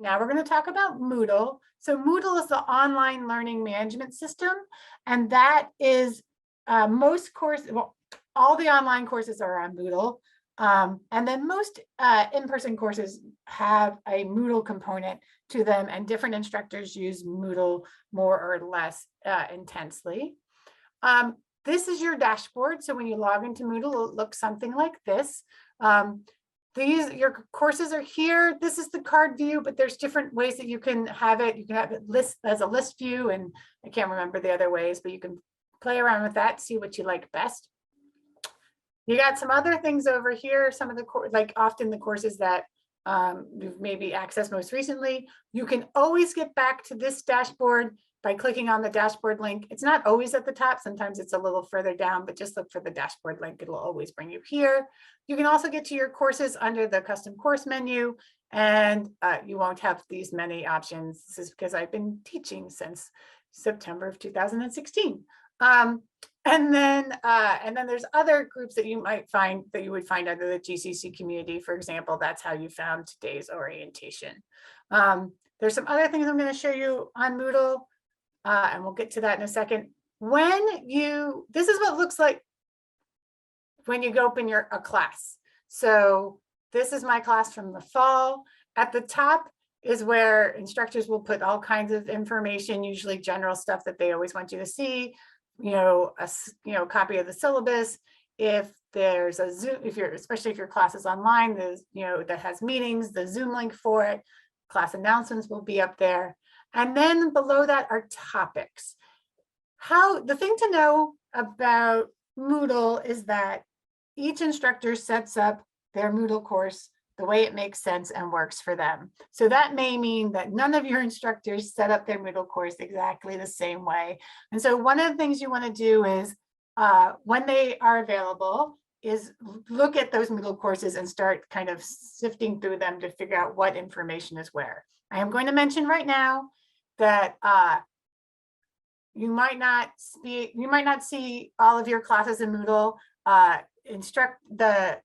Now we're going to talk about Moodle. So Moodle is the online learning management system, and that is most courses, well, all the online courses are on Moodle. And then most in-person courses have a Moodle component to them, and different instructors use Moodle more or less intensely. This is your dashboard. So when you log into Moodle, it looks something like this. Your courses are here. This is the card view, but there's different ways that you can have it. You can have it list as a list view, and I can't remember the other ways, but you can play around with that, see what you like best. You got some other things over here. Some of the like often the courses that you've maybe accessed most recently. You can always get back to this dashboard by clicking on the dashboard link. It's not always at the top. Sometimes it's a little further down, but just look for the dashboard link. It'll always bring you here. You can also get to your courses under the custom course menu, and you won't have these many options. This is because I've been teaching since September of 2016. And then there's other groups that you might find that you would find under the GCC community. For example, that's how you found today's orientation. There's some other things I'm going to show you on Moodle, and we'll get to that in a second. This is what it looks like when you go open a class. So this is my class from the fall. At the top is where instructors will put all kinds of information, usually general stuff that they always want you to see. A copy of the syllabus. If there's a Zoom, especially if your class is online, there's, that has meetings, the Zoom link for it, class announcements will be up there. And then below that are topics. The thing to know about Moodle is that each instructor sets up their Moodle course the way it makes sense and works for them. So that may mean that none of your instructors set up their Moodle course exactly the same way. And so one of the things you want to do is, when they are available, is look at those Moodle courses and start kind of sifting through them to figure out what information is where. I am going to mention right now that you might not see all of your classes in Moodle. The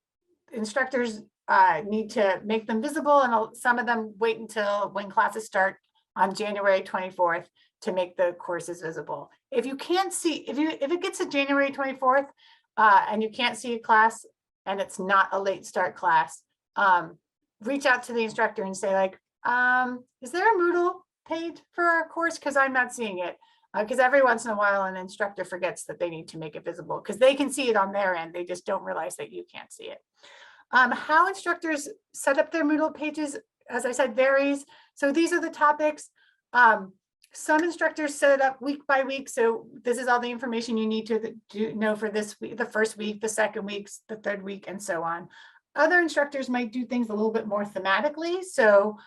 instructors need to make them visible, and some of them wait until when classes start on January 24th to make the courses visible. If you can't see, if it gets to January 24th and you can't see a class and it's not a late start class, reach out to the instructor and say, like, is there a Moodle page for our course? Because I'm not seeing it. Because every once in a while an instructor forgets that they need to make it visible, because they can see it on their end. They just don't realize that you can't see it. How instructors set up their Moodle pages, as I said, varies. So these are the topics. Some instructors set it up week by week. So this is all the information you need to know for this week, the first week, the second week, the third week, and so on. Other instructors might do things a little bit more thematically. So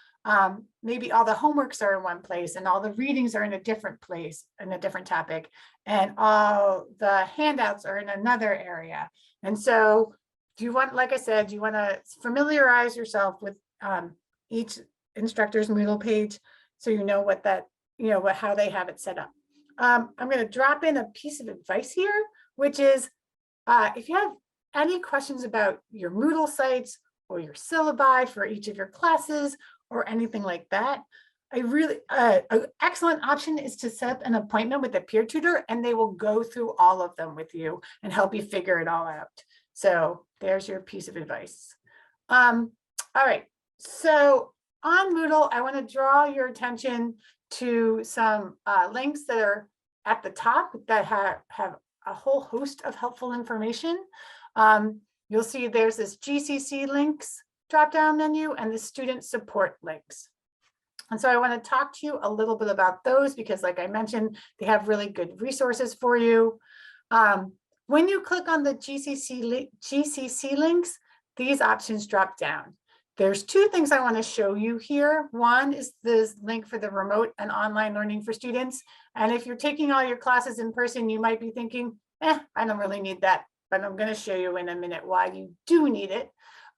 maybe all the homeworks are in one place and all the readings are in a different place, in a different topic, and all the handouts are in another area. And so like I said, you want to familiarize yourself with each instructor's Moodle page so you know how they have it set up. I'm going to drop in a piece of advice here, which is if you have any questions about your Moodle sites or your syllabi for each of your classes or anything like that, an excellent option is to set up an appointment with a peer tutor, and they will go through all of them with you and help you figure it all out. So there's your piece of advice. All right, so on Moodle, I want to draw your attention to some links that are at the top that have a whole host of helpful information. You'll see there's this GCC links drop-down menu and the student support links. And so I want to talk to you a little bit about those because, like I mentioned, they have really good resources for you. When you click on the GCC links, these options drop down. There's two things I want to show you here. One is this link for the remote and online learning for students. And if you're taking all your classes in person, you might be thinking, I don't really need that, but I'm going to show you in a minute why you do need it.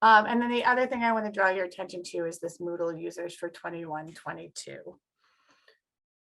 And then the other thing I want to draw your attention to is this Moodle users for 21-22.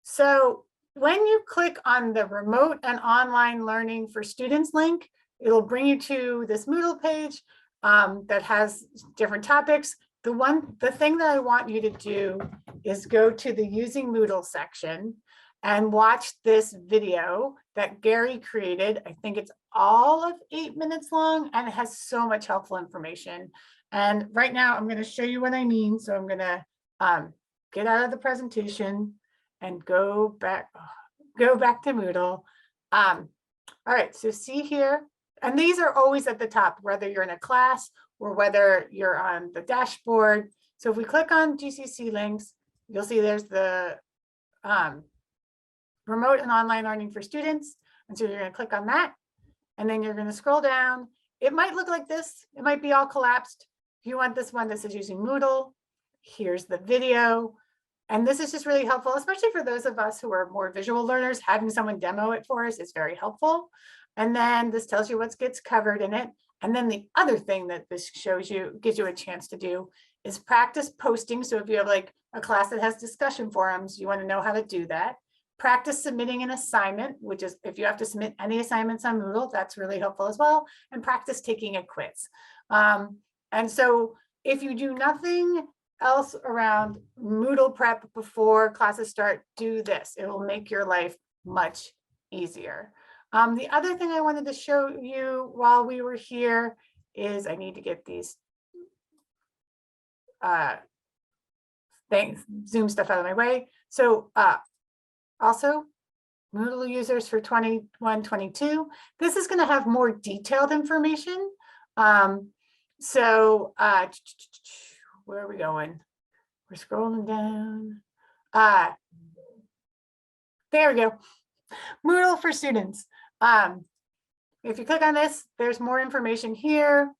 So when you click on the remote and online learning for students link, it'll bring you to this Moodle page that has different topics. the thing that I want you to do is go to the Using Moodle section and watch this video that Gary created. I think it's all of 8 minutes long, and it has so much helpful information. And right now I'm going to show you what I mean. So I'm going to get out of the presentation and go back to Moodle. All right, so see here, and these are always at the top, whether you're in a class or whether you're on the dashboard. So if we click on GCC links, you'll see there's the remote and online learning for students. And so you're going to click on that, and then you're going to scroll down. It might look like this. It might be all collapsed. If you want this one that says using Moodle, here's the video. And this is just really helpful, especially for those of us who are more visual learners. Having someone demo it for us is very helpful. And then this tells you what gets covered in it. And then the other thing that this shows you, gives you a chance to do, is practice posting. So if you have like a class that has discussion forums, you want to know how to do that. Practice submitting an assignment, which is if you have to submit any assignments on Moodle, that's really helpful as well. And practice taking a quiz. And so if you do nothing else around Moodle prep before classes start, do this. It will make your life much easier. The other thing I wanted to show you while we were here is I need to get these Zoom stuff out of my way. So also, Moodle users for 21-22, this is going to have more detailed information. Where are we going? We're scrolling down. There we go. Moodle for students. If you click on this, there's more information here.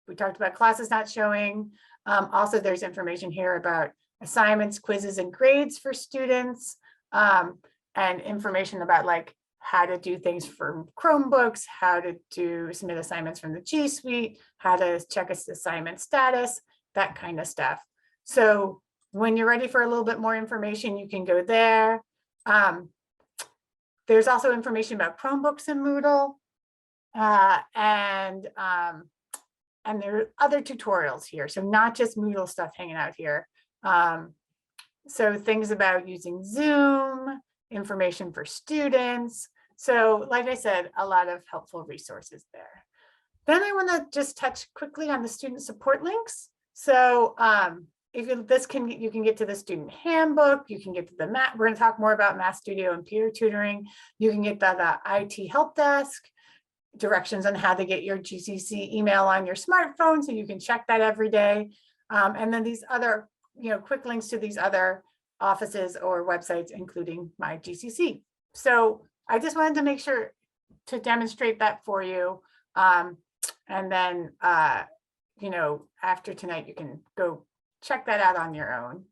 We talked about classes not showing. Also, there's information here about assignments, quizzes, and grades for students, and information about like how to do things for Chromebooks, how to submit assignments from the G Suite, how to check assignment status, that kind of stuff. So when you're ready for a little bit more information, you can go there. There's also information about Chromebooks in Moodle, and there are other tutorials here. So not just Moodle stuff hanging out here. So things about using Zoom, information for students. So like I said, a lot of helpful resources there. Then I want to just touch quickly on the student support links. So if you can get to the student handbook, you can get to the we're going to talk more about Math Studio and peer tutoring. You can get the IT help desk, directions on how to get your GCC email on your smartphone, so you can check that every day. And then these other, quick links to these other offices or websites, including my GCC. So I just wanted to make sure to demonstrate that for you. And then, after tonight, you can go check that out on your own.